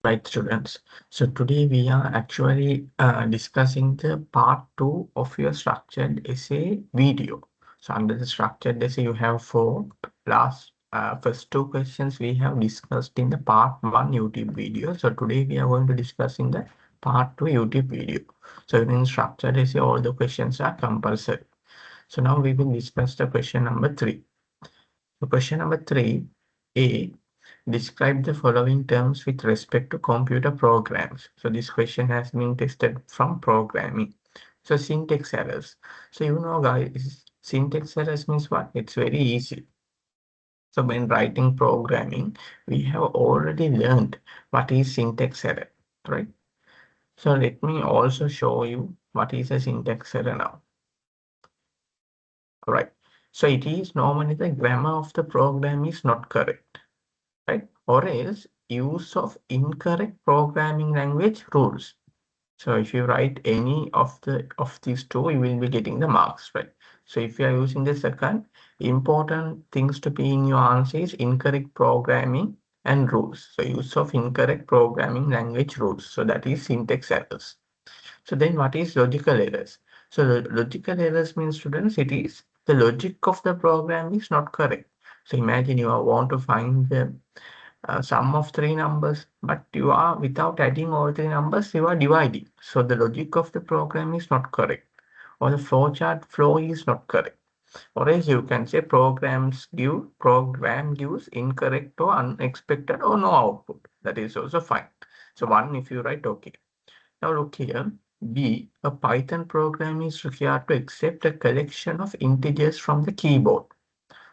Right, students. So today we are actually discussing the part two of your structured essay video. So under the structured essay, you have four first two questions we have discussed in the part one YouTube video. So today we are going to discuss in the part two YouTube video. So in structured essay, all the questions are compulsory. So now we will discuss the question number three. So question number three, A. Describe the following terms with respect to computer programs. So this question has been tested from programming. So syntax errors. So you know guys, syntax errors means what? It's very easy. So when writing programming, we have already learned what is syntax error, right? So let me also show you what is a syntax error now. All right. So it is normally the grammar of the program is not correct, right? Or else use of incorrect programming language rules. So if you write any of these two, you will be getting the marks, right? So if you are using the second, important things to be in your answer is incorrect programming and rules. So use of incorrect programming language rules. So that is syntax errors. So then what is logical errors? So logical errors means, students, it is the logic of the program is not correct. So imagine you want to find the sum of three numbers, but you are without adding all three numbers, you are dividing. So the logic of the program is not correct, or the flowchart flow is not correct. Or else you can say program gives incorrect or unexpected or no output. That is also fine. So one, if you write okay. Now look here. B, a Python program is required to accept a collection of integers from the keyboard.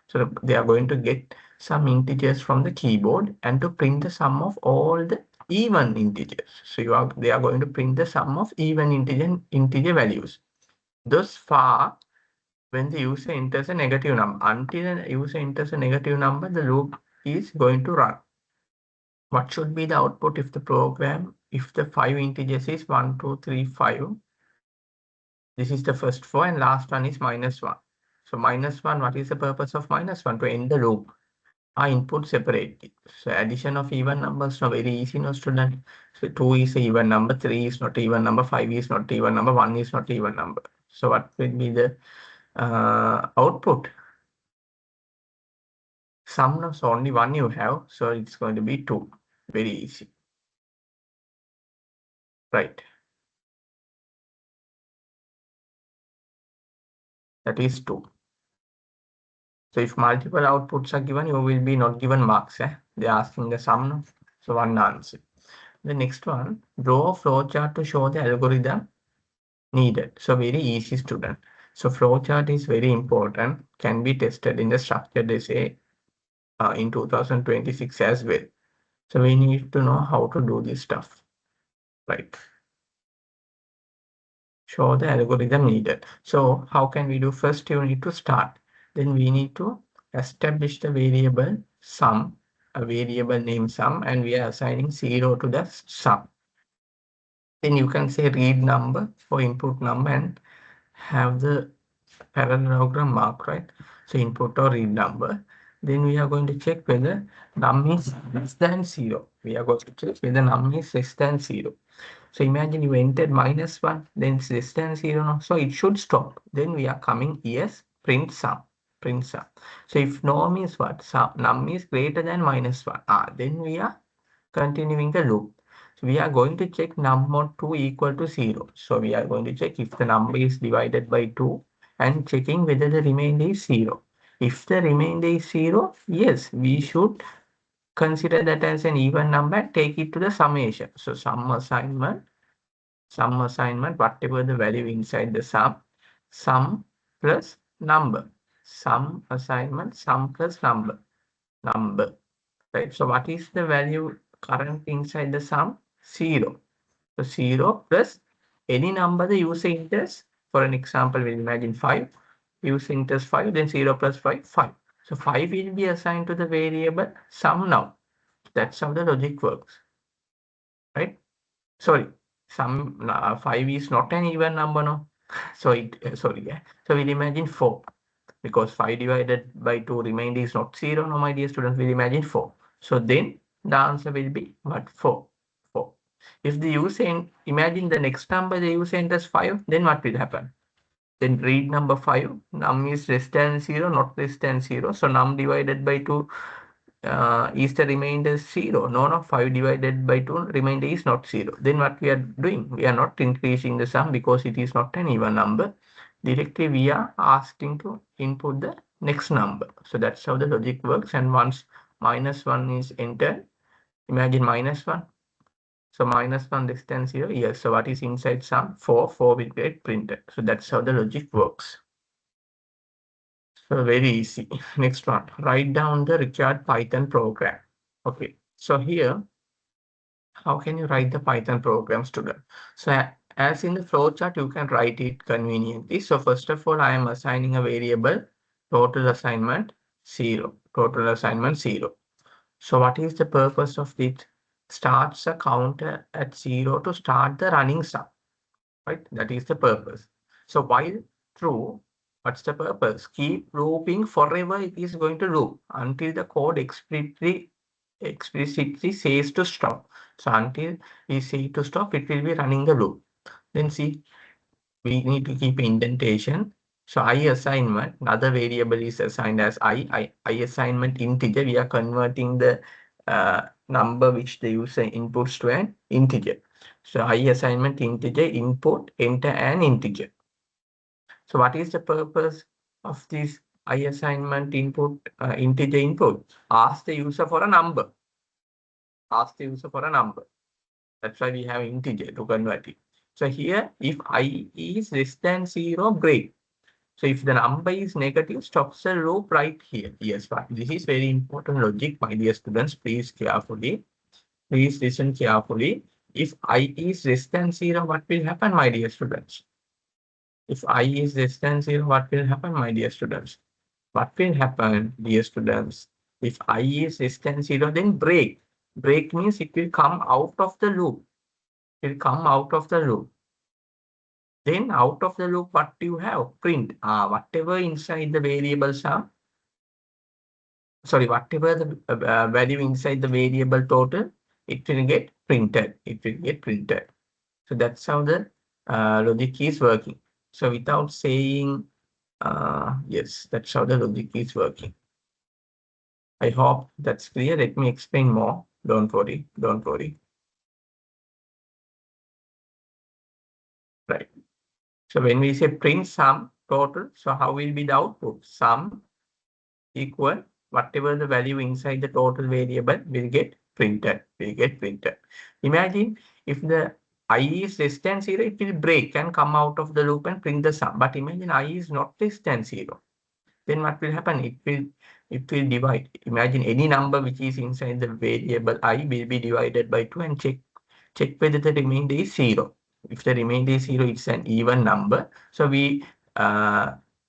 So they are going to get some integers from the keyboard and to print the sum of all the even integers. So they are going to print the sum of even integer values. Thus far, when the user enters a negative number, until the user enters a negative number, the loop is going to run. What should be the output if the program, if the five integers is 1, 2, 3, 5. This is the first four and last one is minus 1. So minus 1, what is the purpose of minus 1? To end the loop. Are input separately. So addition of even numbers now very easy, no student. So 2 is a even number, 3 is not even number, 5 is not even number, 1 is not even number. So what will be the output? Sum of only one you have, so it's going to be 2. Very easy. Right. That is 2. So if multiple outputs are given, you will be not given marks. They're asking the sum. No? So one answer. The next one, draw a flowchart to show the algorithm needed. So very easy, student. So flowchart is very important, can be tested in the structured essay in 2026 as well. So we need to know how to do this stuff, right? Show the algorithm needed. So how can we do? First, you need to start. Then we need to establish the variable sum, a variable name sum, and we are assigning 0 to the sum. Then you can say read number for input number and have the parallelogram mark, right? So input or read number. Then we are going to check whether num is less than 0. We are going to check whether num is less than 0. So imagine you entered minus 1, then it's less than 0 now. So it should stop. Then we are coming yes, print sum. Print sum. So if no means what? Sum, num is greater than minus 1. Then we are continuing the loop. So we are going to check num mod 2 equal to 0. So we are going to check if the number is divided by 2 and checking whether the remainder is 0. If the remainder is 0, yes, we should consider that as an even number and take it to the summation. So sum assignment, whatever the value inside the sum plus number. Sum assignment, sum plus number. Right? So what is the value current inside the sum? 0. So 0 plus any number the user enters. For an example, we'll imagine 5. User enters 5, then 0 plus 5, 5. So 5 will be assigned to the variable sum now. That's how the logic works. Right? Sorry, sum 5 is not an even number, no? So So we'll imagine 4. Because 5 divided by 2 remainder is not 0, no, my dear students, we'll imagine 4. So then the answer will be what? 4. If the user, imagine the next number the user enters 5, then what will happen? Then read number 5, num is less than 0, not less than 0. So num divided by 2 is the remainder 0? No, no, 5 divided by 2, remainder is not 0. Then what we are doing? We are not increasing the sum because it is not an even number. Directly we are asking to input the next number. So that's how the logic works. And once -1 is entered, imagine -1. So -1 less than 0. Yes. So what is inside sum? 4. 4 will get printed. So that's how the logic works. So very easy. Next one. Write down the required Python program. Okay. So here, how can you write the Python program, student? So as in the flowchart, you can write it conveniently. So first of all, I am assigning a variable total assignment 0. Total assignment 0. So what is the purpose of it? Starts a counter at 0 to start the running sum. Right? That is the purpose. So while true, what's the purpose? Keep looping forever. It is going to loop until the code explicitly says to stop. So until we say to stop, it will be running the loop. Then see, we need to keep indentation. So I assignment, another variable is assigned as I assignment integer. We are converting the number which the user inputs to an integer. So I assignment integer input, enter an integer. So what is the purpose of this I assignment input, integer input? Ask the user for a number. Ask the user for a number. That's why we have integer to convert it. So here, if I is less than 0, break. So if the number is negative, stops the loop right here. Yes, but this is very important logic, my dear students. Please carefully. Please listen carefully. If I is less than 0, what will happen, my dear students? If I is less than 0, what will happen, my dear students? What will happen, dear students? If I is less than 0, then break. Break means it will come out of the loop. It will come out of the loop. Then out of the loop, what do you have? Print. Whatever inside the variables are, sorry, whatever the value inside the variable total, it will get printed. It will get printed. So that's how the logic is working. So without saying, yes, that's how the logic is working. I hope that's clear. Let me explain more. Don't worry. Don't worry. Right. So when we say print sum total, so how will be the output? Sum equal whatever the value inside the total variable will get printed. Imagine if the I is less than 0, it will break and come out of the loop and print the sum. But imagine I is not less than 0. Then what will happen? It will divide. Imagine any number which is inside the variable I will be divided by 2 and check whether the remainder is 0. If the remainder is 0, it's an even number. So we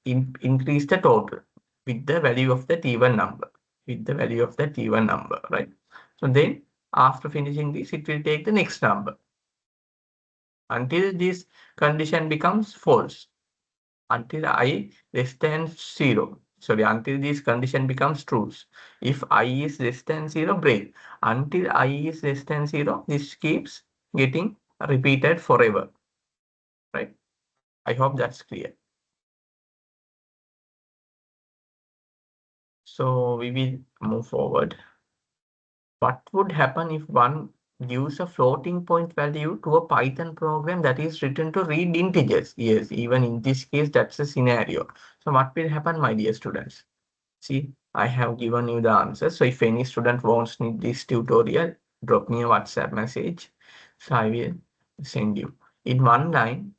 increase the total with the value of that even number. With the value of that even number, right? So then after finishing this, it will take the next number until this condition becomes false. Until I less than 0. Sorry, until this condition becomes true. If I is less than 0, break. Until I is less than 0, this keeps getting repeated forever. Right? I hope that's clear. So we will move forward. What would happen if one gives a floating point value to a Python program that is written to read integers? Yes, even in this case, that's a scenario. So what will happen, my dear students? See, I have given you the answer. So if any student wants this tutorial, drop me a WhatsApp message. So I will send you. In one line,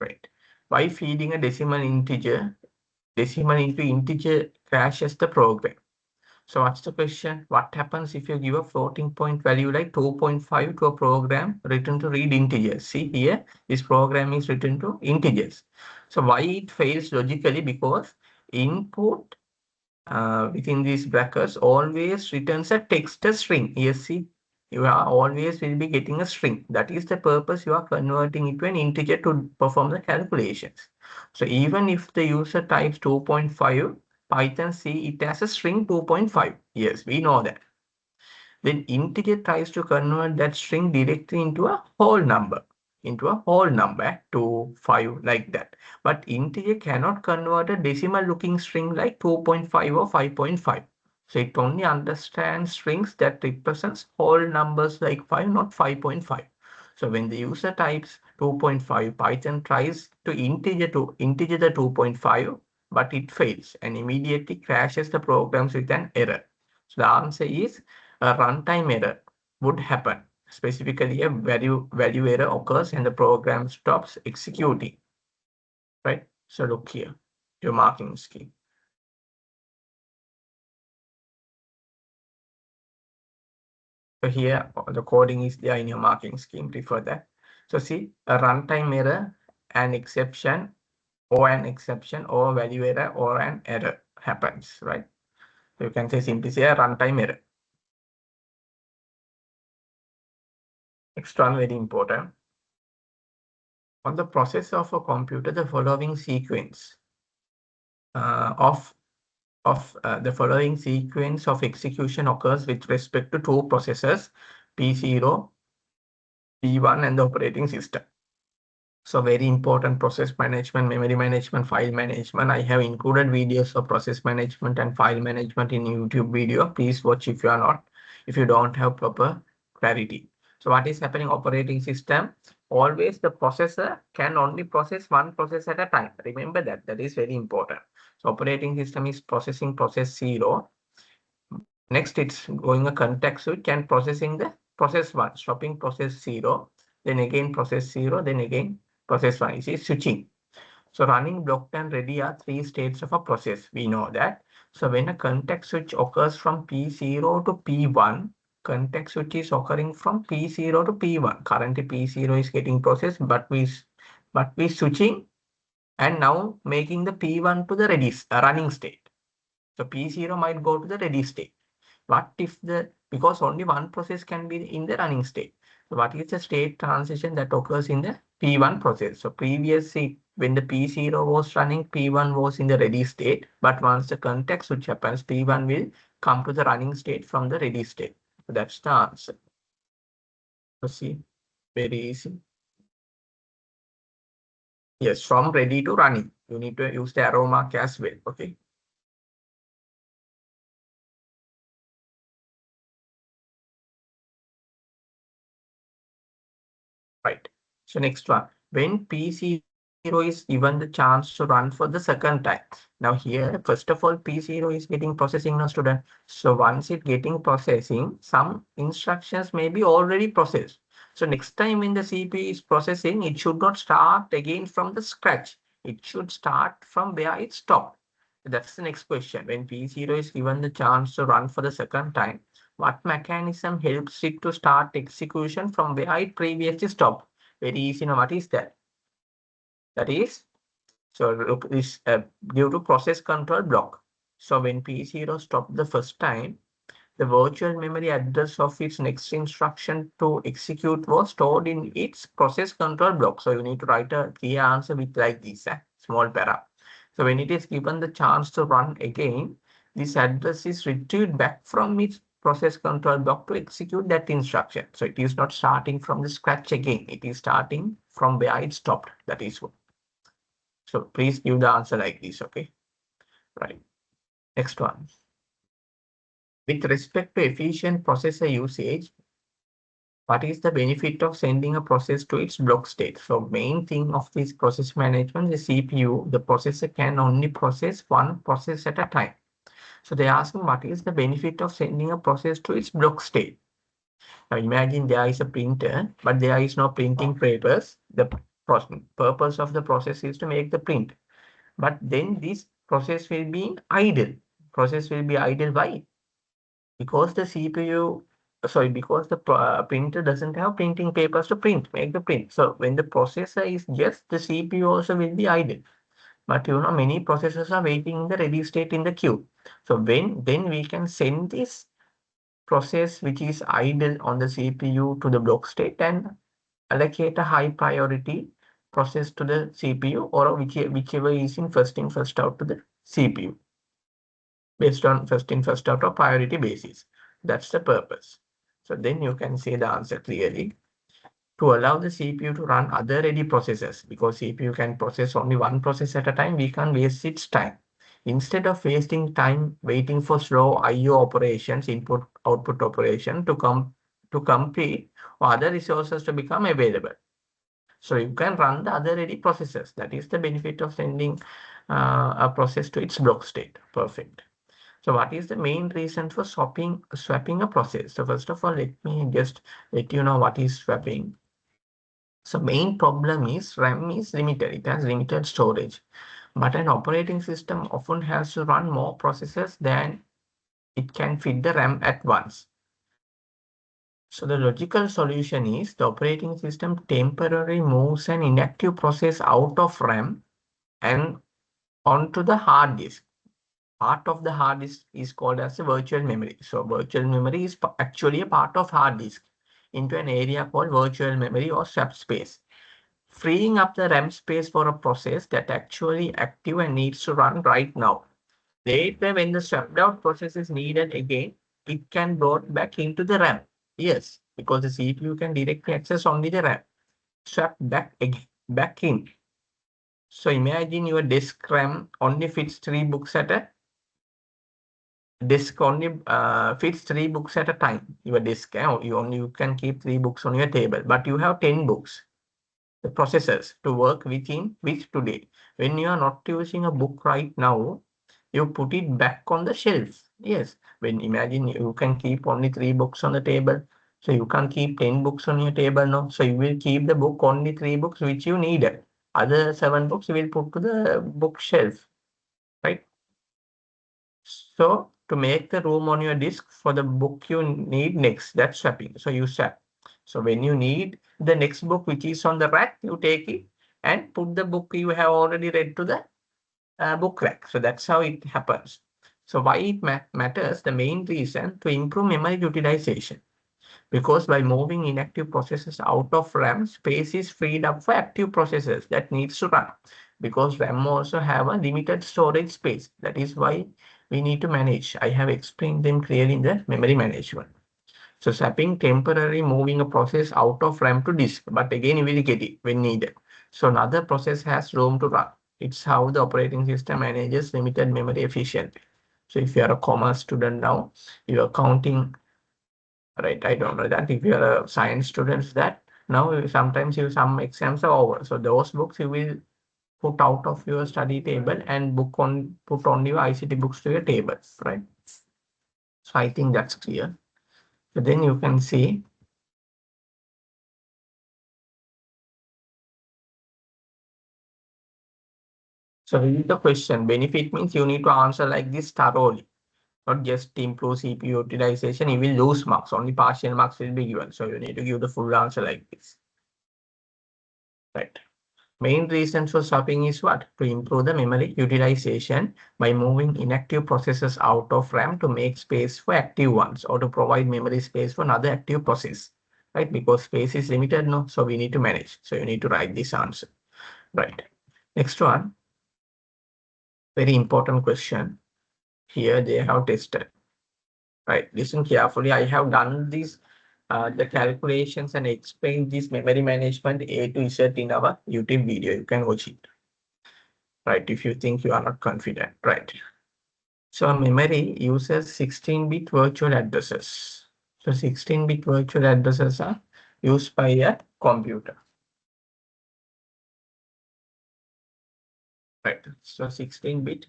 right? By feeding a decimal into integer crashes the program. So what's the question? What happens if you give a floating point value like 2.5 to a program written to read integers? See here, this program is written to integers. So why it fails logically? Because input within these brackets always returns a text a string. Yes, see, you are always will be getting a string. That is the purpose you are converting it to an integer to perform the calculations. So even if the user types 2.5, Python see it as a string 2.5. Yes, we know that. Then integer tries to convert that string directly into a whole number, 2, 5, like that. But integer cannot convert a decimal looking string like 2.5 or 5.5. So it only understands strings that represents whole numbers like 5, not 5.5. So when the user types 2.5, Python tries to integer the 2.5, but it fails and immediately crashes the programs with an error. So the answer is a runtime error would happen. Specifically, a value error occurs and the program stops executing. Right? So look here, your marking scheme. So here the coding is there in your marking scheme. Refer that. So see, a runtime error, an exception, or value error, or an error happens. Right? So you can say simply say a runtime error. Next one, very important. On the process of a computer, the following sequence the following sequence of execution occurs with respect to two processes, P0, P1, and the operating system. So very important process management, memory management, file management. I have included videos of process management and file management in YouTube video. Please watch if you are not, if you don't have proper clarity. So what is happening operating system? Always the processor can only process one process at a time. Remember that. That is very important. So operating system is processing process 0. Next, it's going a context switch and processing the process 1, stopping process 0, then again process 0, then again process 1. It is switching. So running, blocked, and ready are three states of a process. We know that. So when a context switch occurs from P0 to P1, context switch is occurring from P0 to P1. Currently P0 is getting processed, but we switching and now making the P1 to the ready running state. So P0 might go to the ready state. What if because only one process can be in the running state. So what is the state transition that occurs in the P1 process? So previously, when the P0 was running, P1 was in the ready state. But once the context switch happens, P1 will come to the running state from the ready state. So that's the answer. So see, very easy. Yes, from ready to running. You need to use the arrow mark as well. Okay. Right. So next one, when P0 is given the chance to run for the second time. Now here, first of all, P0 is getting processing now, student. So once it getting processing, some instructions may be already processed. So next time when the CPU is processing, it should not start again from the scratch. It should start from where it stopped. That's the next question. When P0 is given the chance to run for the second time, what mechanism helps it to start execution from where it previously stopped? Very easy. Now, what is that? That is, so look, is due to process control block. So when P0 stopped the first time, the virtual memory address of its next instruction to execute was stored in its process control block. So you need to write a clear answer with like this, small para. So when it is given the chance to run again, this address is retrieved back from its process control block to execute that instruction. So it is not starting from the scratch again. It is starting from where it stopped. That is what. So please give the answer like this, okay? Right. Next one. With respect to efficient processor usage, what is the benefit of sending a process to its block state? So main thing of this process management, the CPU, the processor can only process one process at a time. So they're asking what is the benefit of sending a process to its block state? Now imagine there is a printer, but there is no printing papers. The purpose of the process is to make the print. But then this process will be idle. Process will be idle. Why? Because the CPU, sorry, because the printer doesn't have printing papers to make the print. So when the processor is just, the CPU also will be idle. But you know, many processors are waiting in the ready state in the queue. So then we can send this process which is idle on the CPU to the block state and allocate a high priority process to the CPU or whichever is in first in, first out to the CPU based on first in, first out or priority basis. That's the purpose. So then you can see the answer clearly. To allow the CPU to run other ready processes, because CPU can process only one process at a time, we can't waste its time. Instead of wasting time waiting for slow IO operations, input output operation to complete or other resources to become available. So you can run the other ready processes. That is the benefit of sending a process to its block state. Perfect. So what is the main reason for swapping a process? So first of all, let me just let you know what is swapping. So main problem is RAM is limited. It has limited storage. But an operating system often has to run more processes than it can fit the RAM at once. So the logical solution is the operating system temporarily moves an inactive process out of RAM and onto the hard disk. Part of the hard disk is called as a virtual memory. So virtual memory is actually a part of hard disk into an area called virtual memory or swap space, freeing up the RAM space for a process that actually active and needs to run right now. Later, when the swapped out process is needed again, it can brought back into the RAM. Yes, because the CPU can directly access only the RAM. Swap back again, back in. So imagine your disk RAM only fits 3 books at a disk only fits 3 books at a time. Your disk, you can keep 3 books on your table, but you have 10 books. The processors to work within which today. When you are not using a book right now, you put it back on the shelf. Yes, when imagine you can keep only 3 books on the table. So you can't keep 10 books on your table now. So you will keep the book only 3 books which you needed. Other 7 books you will put to the bookshelf, right? So to make the room on your disk for the book you need next, that's swapping. So you swap. So when you need the next book which is on the rack, you take it and put the book you have already read to the book rack. So that's how it happens. So why it matters, the main reason to improve memory utilization. Because by moving inactive processes out of RAM, space is freed up for active processes that needs to run. Because RAM also have a limited storage space. That is why we need to manage. I have explained them clearly in the memory management. So swapping temporarily moving a process out of RAM to disk, but again you will get it when needed. So another process has room to run. It's how the operating system manages limited memory efficiently. So if you are a commerce student now, you are counting, right? I don't know that if you are a science student, that now sometimes some exams are over. So those books you will put out of your study table and put on your ICT books to your table, right? So I think that's clear. So then you can see. So read the question. Benefit means you need to answer like this thoroughly, not just improve CPU utilization. You will lose marks. Only partial marks will be given. So you need to give the full answer like this. Right. Main reason for swapping is what? To improve the memory utilization by moving inactive processes out of RAM to make space for active ones or to provide memory space for another active process. Right? Because space is limited now, so we need to manage. So you need to write this answer. Right. Next one. Very important question. Here they have tested. Right, listen carefully. I have done this, the calculations and explained this memory management A to Z in our YouTube video. You can watch it. Right, if you think you are not confident. Right. So memory uses 16-bit virtual addresses. So 16-bit virtual addresses are used by a computer. Right. So 16-bit.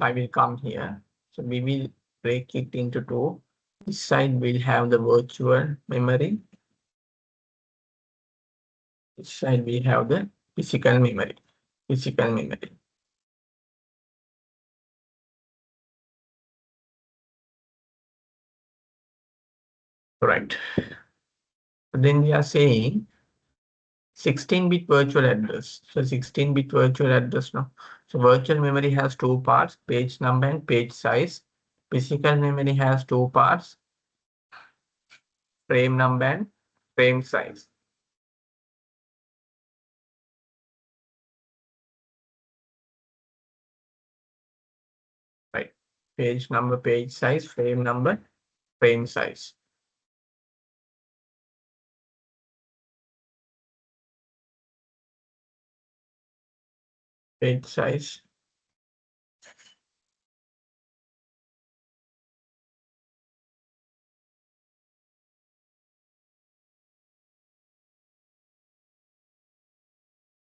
I will come here. So we will break it into two. This side will have the virtual memory. This side we have the physical memory. Physical memory. Right. Then we are saying 16-bit virtual address. So 16-bit virtual address now. So virtual memory has two parts, page number and page size. Physical memory has two parts, frame number and frame size. Right. Page number, page size, frame number, frame size. page size.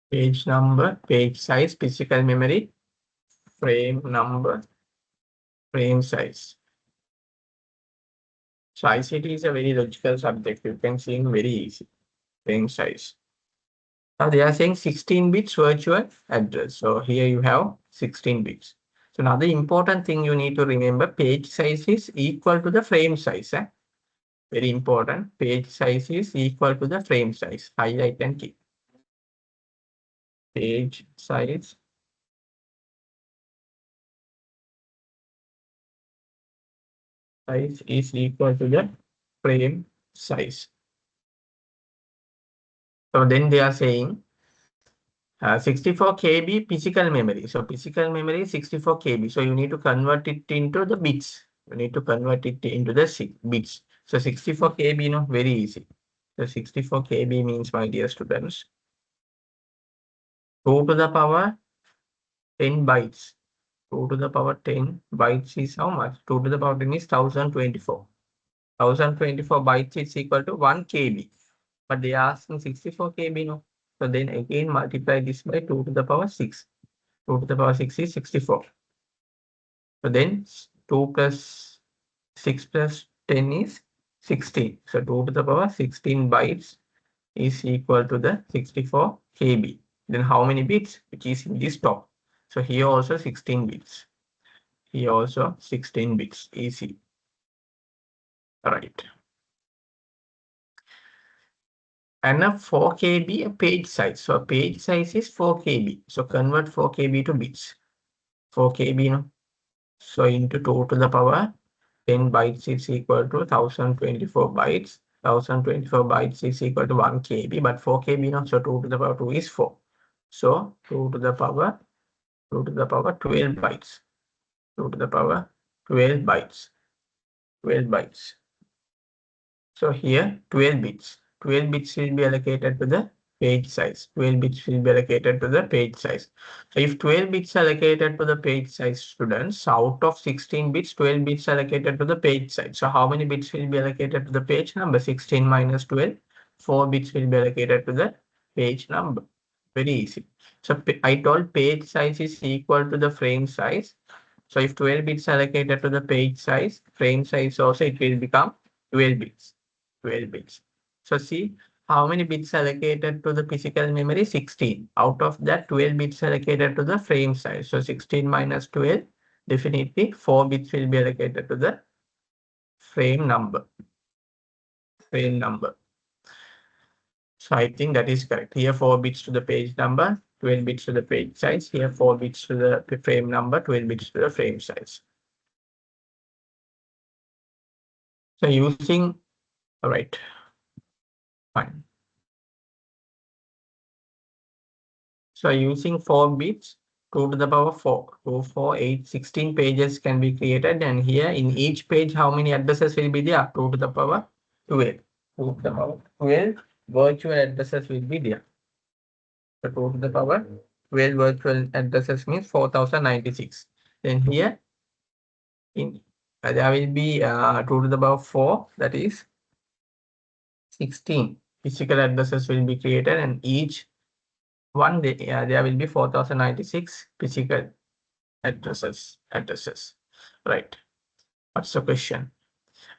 Page number, page size, physical memory, frame number, frame size. So ICT is a very logical subject. You can see in very easy. Frame size. Now they are saying 16 bits virtual address. So here you have 16 bits. So another important thing you need to remember, page size is equal to the frame size. Very important. Page size is equal to the frame size. Highlight and keep. Page size is equal to the frame size. So then they are saying 64 KB physical memory. So physical memory is 64 KB. So you need to convert it into the bits. You need to convert it into the bits. So 64 KB, very easy. So 64 KB means, my dear students, 2 to the power 10 bytes. 2 to the power 10 bytes is how much? 2 to the power 10 is 1024. 1024 bytes is equal to 1 KB. But they are asking 64 KB, no? So then again multiply this by 2 to the power 6. 2 to the power 6 is 64. So then 2 plus 6 plus 10 is 16. So 2 to the power 16 bytes is equal to the 64 KB. Then how many bits? Which is in this top. So here also 16 bits. Here also 16 bits. Easy. All right. And a 4 KB a page size. So page size is 4 KB. So convert 4 KB to bits. 4 KB, no? So into 2 to the power 10 bytes is equal to 1024 bytes. 1024 bytes is equal to 1 KB, but 4 KB, no? So 2 to the power 2 is 4. So 2 to the power 12 bytes. 2 to the power 12 bytes. 12 bytes. So here 12 bits. 12 bits will be allocated to the page size. 12 bits will be allocated to the page size. So if 12 bits allocated to the page size, students, out of 16 bits, 12 bits allocated to the page size. So how many bits will be allocated to the page number? 16 minus 12. 4 bits will be allocated to the page number. Very easy. So I told page size is equal to the frame size. So if 12 bits allocated to the page size, frame size also, it will become 12 bits. 12 bits. So see how many bits allocated to the physical memory? 16. Out of that, 12 bits allocated to the frame size. So 16 minus 12, definitely 4 bits will be allocated to the frame number. Frame number. So I think that is correct. Here 4 bits to the page number, 12 bits to the page size. Here 4 bits to the frame number, 12 bits to the frame size. So using, all right, fine. So using 4 bits, 2 to the power 4, 2, 4, 8, 16 pages can be created. And here in each page, how many addresses will be there? 2 to the power 12. 2 to the power 12 virtual addresses will be there. So 2 to the power 12 virtual addresses means 4096. Then here in there will be 2 to the power 4, that is 16 physical addresses will be created, and each one there will be 4096 physical addresses. Right. What's the question?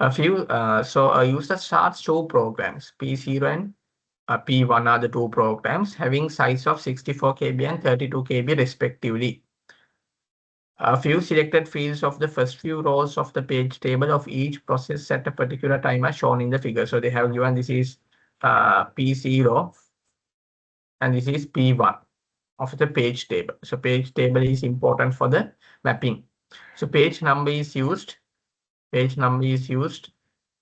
A few so a user starts two programs, P0 and P1 are the two programs having size of 64 KB and 32 KB respectively. A few selected fields of the first few rows of the page table of each process at a particular time are shown in the figure. So they have given this is P0 and this is P1 of the page table. So page table is important for the mapping. So page number is used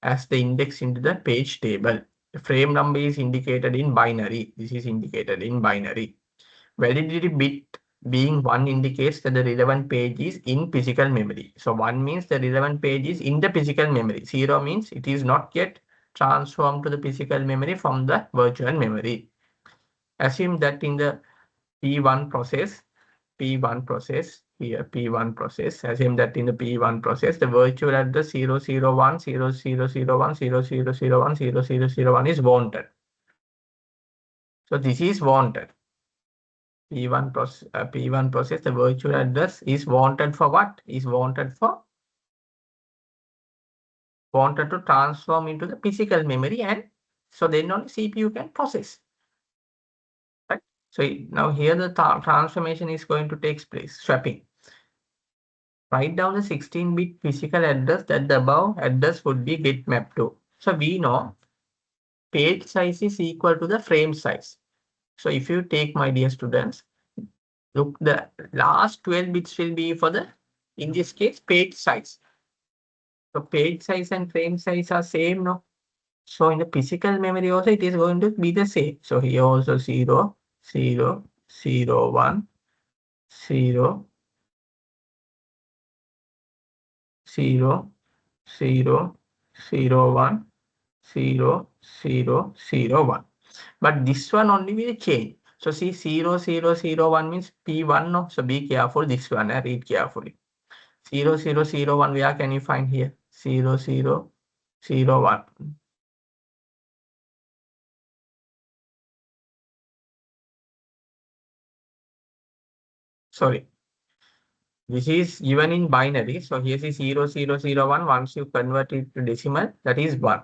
as the index into the page table. The frame number is indicated in binary. This is indicated in binary. Validity bit being 1 indicates that the relevant page is in physical memory. So 1 means the relevant page is in the physical memory. 0 means it is not yet transformed to the physical memory from the virtual memory. Assume that in the P1 process, P1 process, here P1 process, assume that in the P1 process, the virtual address 001, 0001, 0001, 0001 is wanted. So this is wanted. P1 process, the virtual address is wanted for what? Is wanted to transform into the physical memory, and so then only CPU can process. Right? So now here the transformation is going to take place, swapping. Write down the 16-bit physical address that the above address would be get mapped to. So we know page size is equal to the frame size. So if you take, my dear students, look, the last 12 bits will be for the, in this case, page size. So page size and frame size are same, no? So in the physical memory also, it is going to be the same. So here also 0, 0, 0, 1, 0, 0, 0, 0, 1, 0, 0, 0, 1. But this one only will change. So see 0, 0, 0, 1 means P1, no? So be careful this one, read carefully. 0, 0, 0, 1, where can you find here? 0, 0, 0, 1. Sorry. This is given in binary. So here is 0, 0, 0, 1. Once you convert it to decimal, that is 1.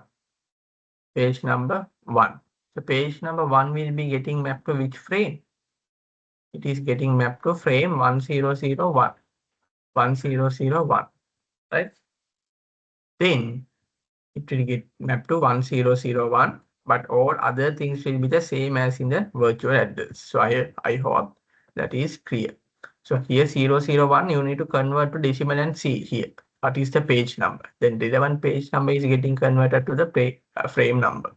Page number 1. So page number 1 will be getting mapped to which frame? It is getting mapped to frame 1001. 1001. Right? Then it will get mapped to 1001. But all other things will be the same as in the virtual address. So I hope that is clear. So here 001, you need to convert to decimal and see here what is the page number. Then relevant page number is getting converted to the frame number.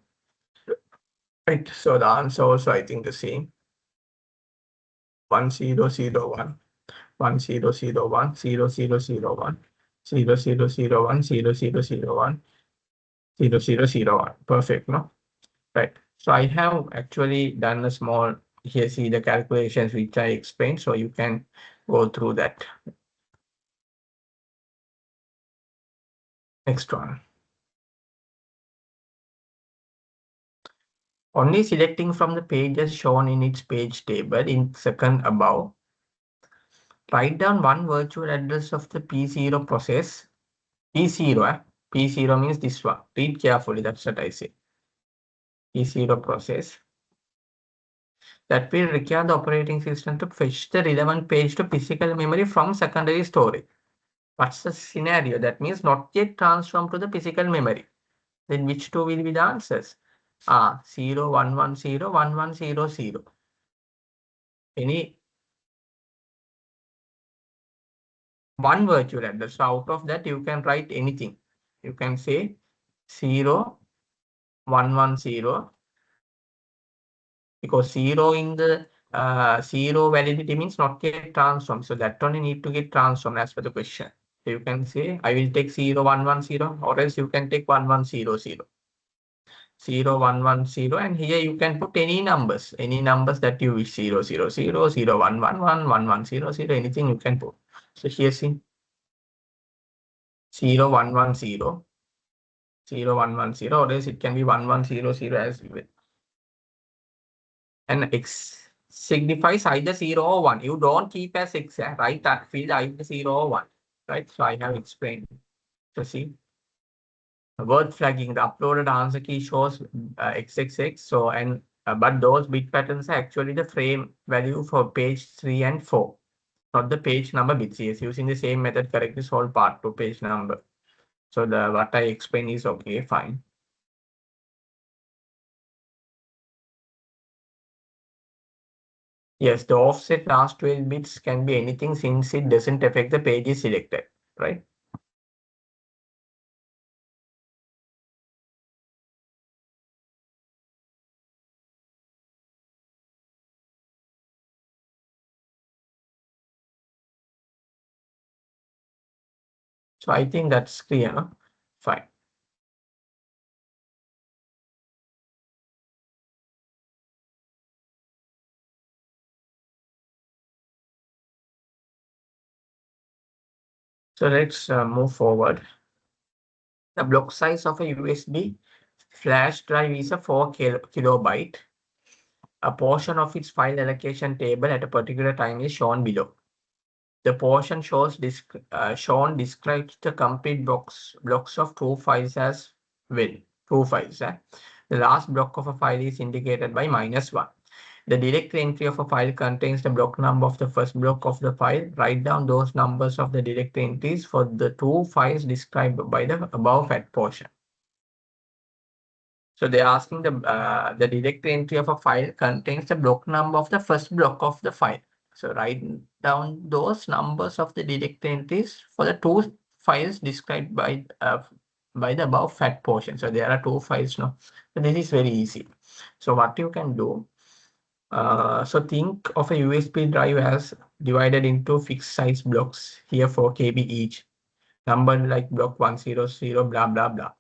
Right. So the answer also, I think, the same. 1001, 1001, 0001, 0001, 0001, 0001. Perfect, no? Right. So I have actually done a small, here see the calculations which I explained. So you can go through that. Next one. Only selecting from the pages shown in its page table in second above. Write down one virtual address of the P0 process. P0, P0 means this one. Read carefully, that's what I say. P0 process that will require the operating system to fetch the relevant page to physical memory from secondary storage. What's the scenario? That means not yet transformed to the physical memory. Then which two will be the answers? 0, 1, 1, 0, 1, 1, 0, 0. Any one virtual address. So out of that, you can write anything. You can say 0, 1, 1, 0, because 0 in the 0 validity means not yet transformed. So that only need to get transformed as per the question. So you can say, I will take 0, 1, 1, 0, or else you can take 1, 1, 0, 0. 0, 1, 1, 0, and here you can put any numbers that you wish, 0, 0, 0, 0, 1, 1, 1, 1, 1, 0, 0, anything you can put. So here see 0, 1, 1, 0, 0, 1, 1, 0, or else it can be 1, 1, 0, 0 as well. And X signifies either 0 or 1. You don't keep as X, right? That field either 0 or 1, right? So I have explained. So see, word flagging, the uploaded answer key shows XXX. So, and but those bit patterns are actually the frame value for page 3 and 4, not the page number bits. Yes, using the same method, correct this whole part to page number. So the what I explain is okay, fine. Yes, the offset last 12 bits can be anything since it doesn't affect the page is selected, right? So I think that's clear, no? Fine. So let's move forward. The block size of a USB flash drive is a 4 kilobyte. A portion of its file allocation table at a particular time is shown below. The portion shown describes the complete blocks of two files as well. Two files. The last block of a file is indicated by -1. The directory entry of a file contains the block number of the first block of the file. Write down those numbers of the directory entries for the two files described by the above fat portion. So they're asking the directory entry of a file contains the block number of the first block of the file. So write down those numbers of the directory entries for the two files described by the above fat portion. So there are two files now. So this is very easy. So what you can do, so think of a USB drive as divided into fixed size blocks, here 4 KB each, numbered like block 100, blah, blah, blah.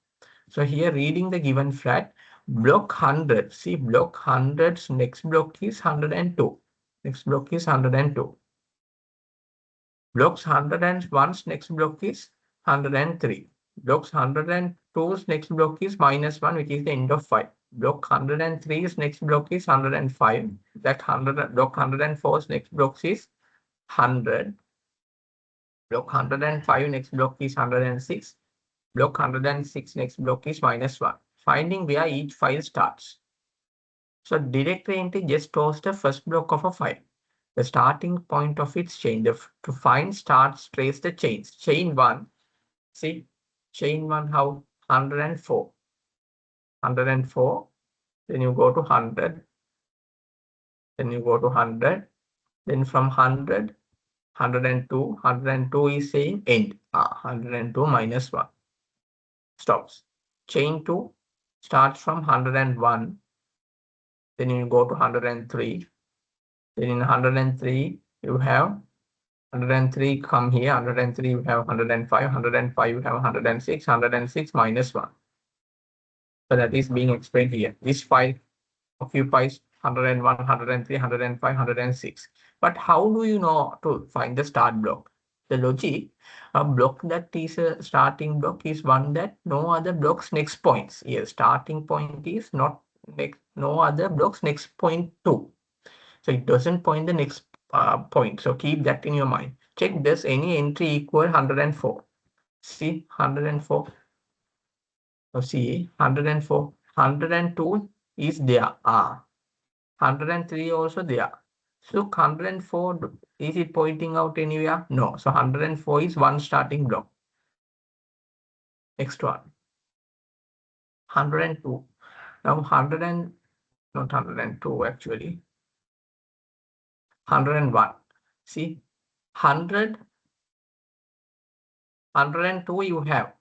So here reading the given flat, block 100, see block 100's next block is 102. Next block is 102. Blocks 101's next block is 103. Blocks 102's next block is -1, which is the end of file. Block 103's next block is 105. That 100 block 104's next block is 100. Block 105 next block is 106. Block 106 next block is -1. Finding where each file starts. So directory entry just stores the first block of a file, the starting point of its chain. To find starts, trace the chains. Chain 1, see, chain 1 how? 104. 104, then you go to 100, then you go to 100, then from 100, 102, 102 is saying end. 102 -1. Stops. Chain 2 starts from 101, then you go to 103, then in 103 you have 103 come here, 103 you have 105, 105 you have 106, 106 -1. So that is being explained here. This file occupies 101, 103, 105, 106. But how do you know to find the start block? The logic, a block that is a starting block is one that no other blocks next points. Here, starting point is not next, no other blocks next point to. So it doesn't point the next point. So keep that in your mind. Check, does any entry equal 104? See 104. So see 104. 102 is there. 103 also there. So 104, is it pointing out anywhere? No. So 104 is one starting block. Next one. 102. Now 100 and not 102 actually. 101. See 100, 102 you have.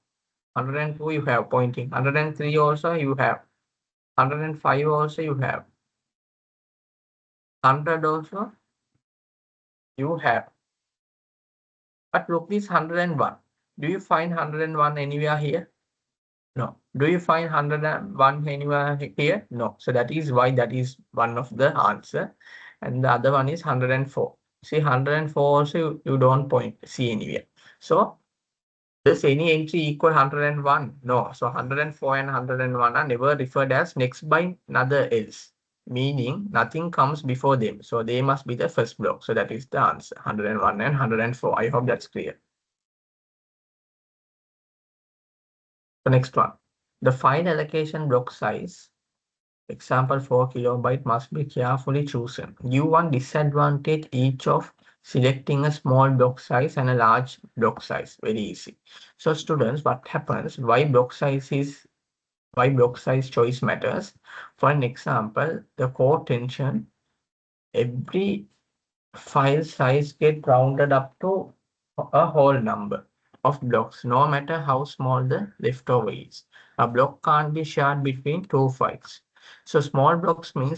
102 you have pointing. 103 also you have. 105 also you have. 100 also you have. But look this 101. Do you find 101 anywhere here? No. Do you find 101 anywhere here? No. So that is why that is one of the answer. And the other one is 104. See 104 also you don't see anywhere. So does any entry equal 101? No. So 104 and 101 are never referred as next by another else, meaning nothing comes before them. So they must be the first block. So that is the answer, 101 and 104. I hope that's clear. The next one, the file allocation block size, example 4 kilobyte, must be carefully chosen. Give one disadvantage each of selecting a small block size and a large block size. Very easy. So students, what happens, why block size choice matters? For an example, the core tension, every file size get rounded up to a whole number of blocks, no matter how small the leftover is. A block can't be shared between two files. So small blocks means